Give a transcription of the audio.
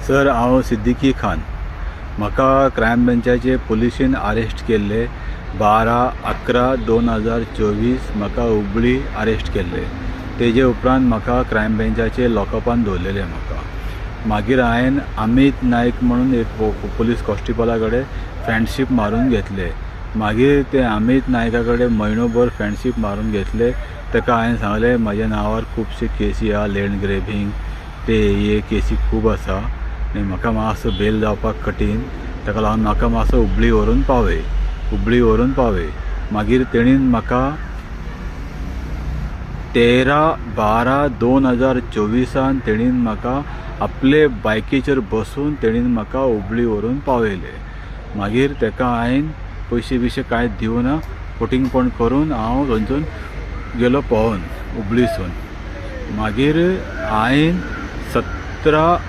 Sir, हांव सिद्दीकी खान. म्हाका crime ब्रँचाचे पुलिशेन arrest केल्ले 12/11/2024 म्हाका हुबळी आरेस्ट केल्ले. तेजे उपरांत म्हाका क्रायम ब्रँचाचे लॉकअपान दवरलेले. मागीर हांवें अमित नायक म्हणून एक पुलीस कॉन्स्टेबला कडेन फ्रेंडशीप मारून घेतले. मागीर ते अमित नायका कडेन म्हयनोभर फ्रेंडशीप मारून घेतले. ताका हांवें सांगलें म्हाज्या नांवार खुबशे केसी आहा, लँड ग्रॅबिंग ते हे केसी खूब आसा आनी म्हाका मातसो बेल जावपाक कठीण. ताका लागून म्हाका मातसो हुबळी व्हरून पावय. मागीर तेणीन म्हाका 13/12/2024 तेणीन म्हाका आपले बायकीचेर बसून तेणीन म्हाका हुबळी व्हरून पावयले. मागीर ताका हांवें पयशे बिशे कांय दिवना, फटींगपण करून हांव थंयसून गेलो पोवन हुबळीसून. मागीर हांवें 17